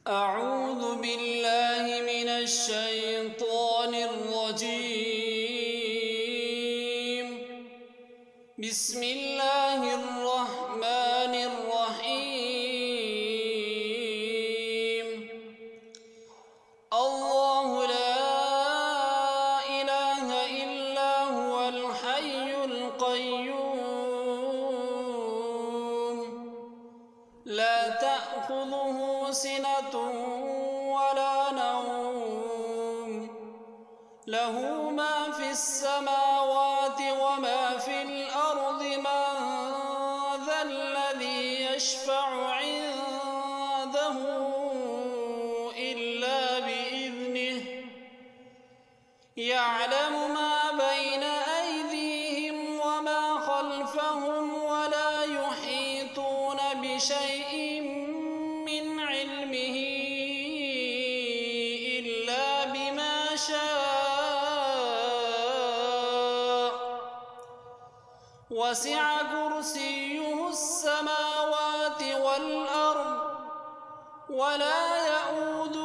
أعوذ بالله من الشيطان الرجيم. بسم الله الرحمن الرحيم. الله لا إله إلا هو الحي القيوم لا تأخذه سنة ولا نوم له ما في السماوات وما في الأرض من ذا الذي يشفع عنده إلا بإذنه يعلم ما بين أيديهم وما خلفهم ولا يحيطون بشيء من علمه إلا بما شاء وسع كرسيه السماوات والأرض ولا يئوده